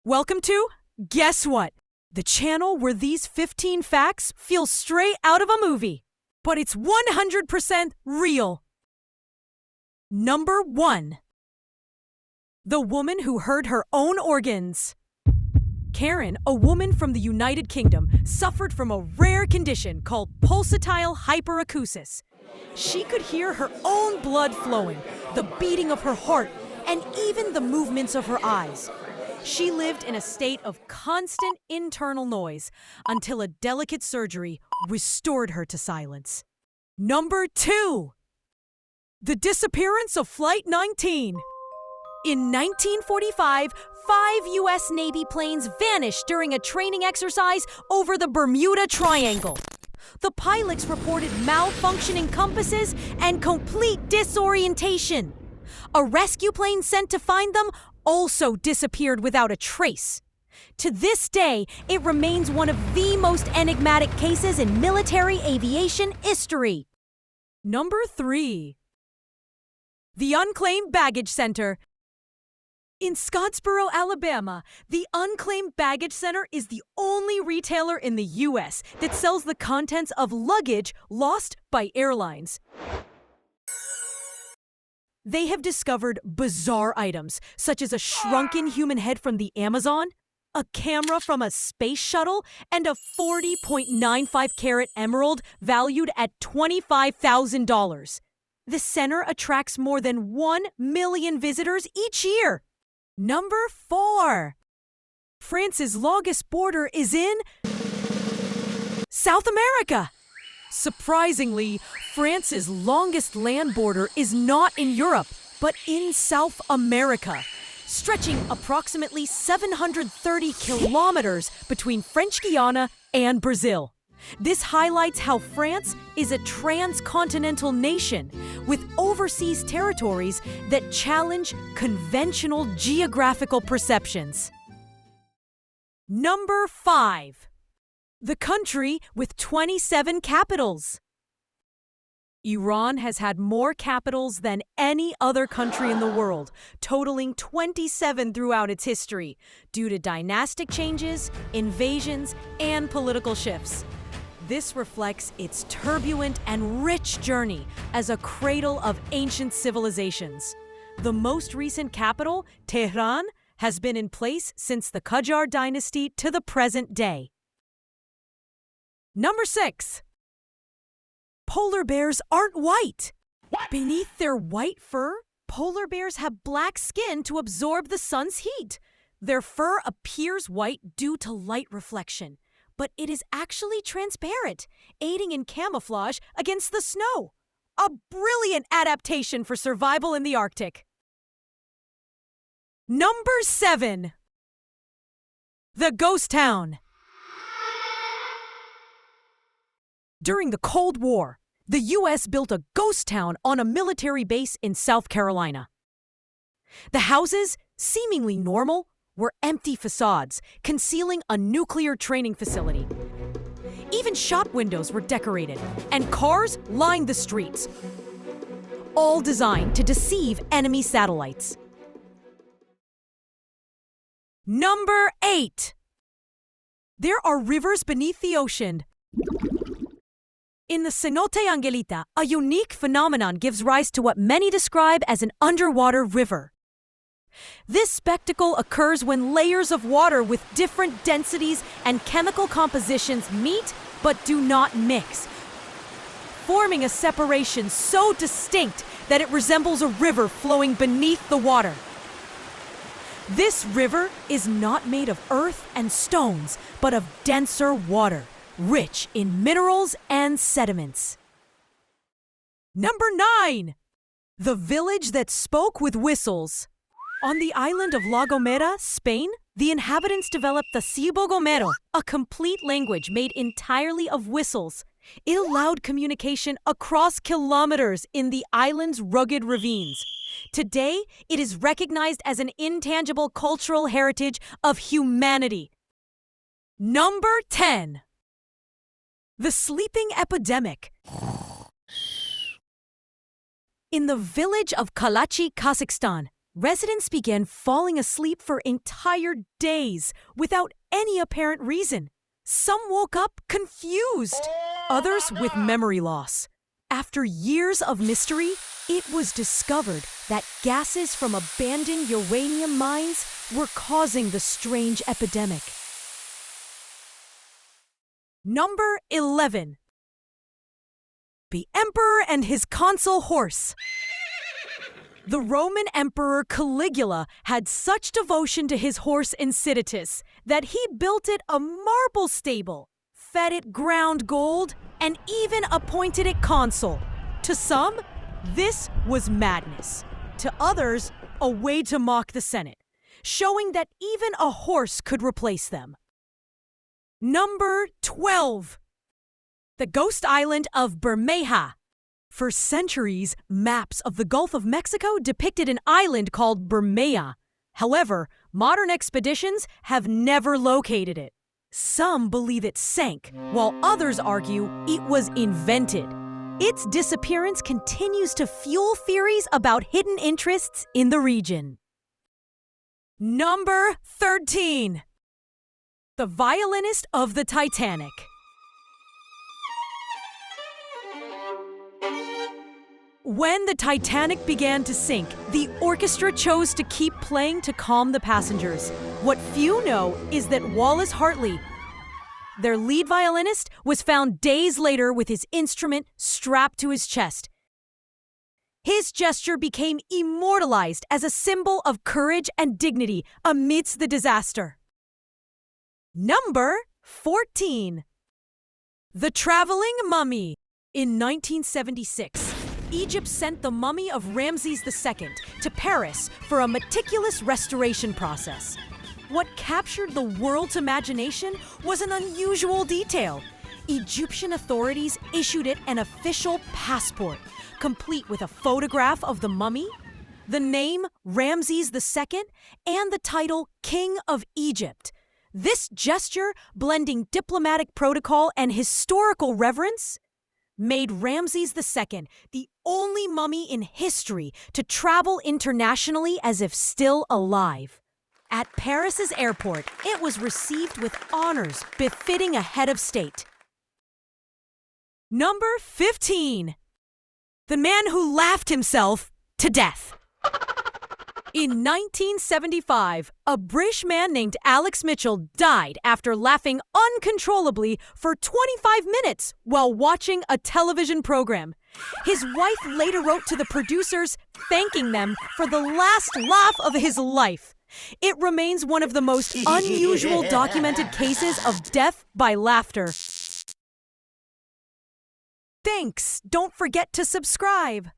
Welcome to Guess What? The channel where these 15 facts feel straight out of a movie, but it's 100% real. Number 1. The woman who heard her own organs. Karen, a woman from the United Kingdom, suffered from a rare condition called pulsatile hyperacusis. She could hear her own blood flowing, the beating of her heart, and even the movements of her eyes. She lived in a state of constant internal noise until a delicate surgery restored her to silence. Number 2. The disappearance of Flight 19. In 1945, 5 U.S. Navy planes vanished during a training exercise over the Bermuda Triangle. The pilots reported malfunctioning compasses and complete disorientation. A rescue plane sent to find them also disappeared without a trace. To this day, it remains one of the most enigmatic cases in military aviation history. Number 3. The Unclaimed Baggage Center. In Scottsboro, Alabama, the Unclaimed Baggage Center is the only retailer in the U.S. that sells the contents of luggage lost by airlines. They have discovered bizarre items, such as a shrunken human head from the Amazon, a camera from a space shuttle, and a 40.95-carat emerald valued at $25,000. The center attracts more than 1 million visitors each year. Number 4. France's longest border is in South America. Surprisingly, France's longest land border is not in Europe, but in South America, stretching approximately 730 kilometers between French Guiana and Brazil. This highlights how France is a transcontinental nation with overseas territories that challenge conventional geographical perceptions. Number 5. The country with 27 capitals. Iran has had more capitals than any other country in the world, totaling 27 throughout its history, due to dynastic changes, invasions, and political shifts. This reflects its turbulent and rich journey as a cradle of ancient civilizations. The most recent capital, Tehran, has been in place since the Qajar dynasty to the present day. Number 6. Polar bears aren't white. What? Beneath their white fur, polar bears have black skin to absorb the sun's heat. Their fur appears white due to light reflection, but it is actually transparent, aiding in camouflage against the snow. A brilliant adaptation for survival in the Arctic. Number 7. The Ghost Town. During the Cold War, the U.S. built a ghost town on a military base in South Carolina. The houses, seemingly normal, were empty facades, concealing a nuclear training facility. Even shop windows were decorated, and cars lined the streets, all designed to deceive enemy satellites. Number 8. There are rivers beneath the ocean. In the Cenote Angelita, a unique phenomenon gives rise to what many describe as an underwater river. This spectacle occurs when layers of water with different densities and chemical compositions meet but do not mix, forming a separation so distinct that it resembles a river flowing beneath the water. This river is not made of earth and stones, but of denser water, rich in minerals and sediments. Number 9. The village that spoke with whistles. On the island of La Gomera, Spain, the inhabitants developed the Cibo Gomero, a complete language made entirely of whistles. It allowed communication across kilometers in the island's rugged ravines. Today, it is recognized as an intangible cultural heritage of humanity. Number 10. The sleeping epidemic. In the village of Kalachi, Kazakhstan, residents began falling asleep for entire days without any apparent reason. Some woke up confused, others with memory loss. After years of mystery, it was discovered that gases from abandoned uranium mines were causing the strange epidemic. Number 11. The Emperor and his Consul Horse. The Roman Emperor Caligula had such devotion to his horse Incitatus that he built it a marble stable, fed it ground gold, and even appointed it consul. To some, this was madness. To others, a way to mock the Senate, showing that even a horse could replace them. Number 12. The ghost island of Bermeja. For centuries, maps of the Gulf of Mexico depicted an island called Bermeja. However, modern expeditions have never located it. Some believe it sank, while others argue it was invented. Its disappearance continues to fuel theories about hidden interests in the region. Number 13. The violinist of the Titanic. When the Titanic began to sink, the orchestra chose to keep playing to calm the passengers. What few know is that Wallace Hartley, their lead violinist, was found days later with his instrument strapped to his chest. His gesture became immortalized as a symbol of courage and dignity amidst the disaster. Number 14. The Traveling Mummy. In 1976, Egypt sent the mummy of Ramses II to Paris for a meticulous restoration process. What captured the world's imagination was an unusual detail. Egyptian authorities issued it an official passport, complete with a photograph of the mummy, the name Ramses II, and the title King of Egypt. This gesture, blending diplomatic protocol and historical reverence, made Ramses II the only mummy in history to travel internationally as if still alive. At Paris's airport, it was received with honors befitting a head of state. Number 15. The man who laughed himself to death. In 1975, a British man named Alex Mitchell died after laughing uncontrollably for 25 minutes while watching a television program. His wife later wrote to the producers, thanking them for the last laugh of his life. It remains one of the most unusual documented cases of death by laughter. Thanks! Don't forget to subscribe!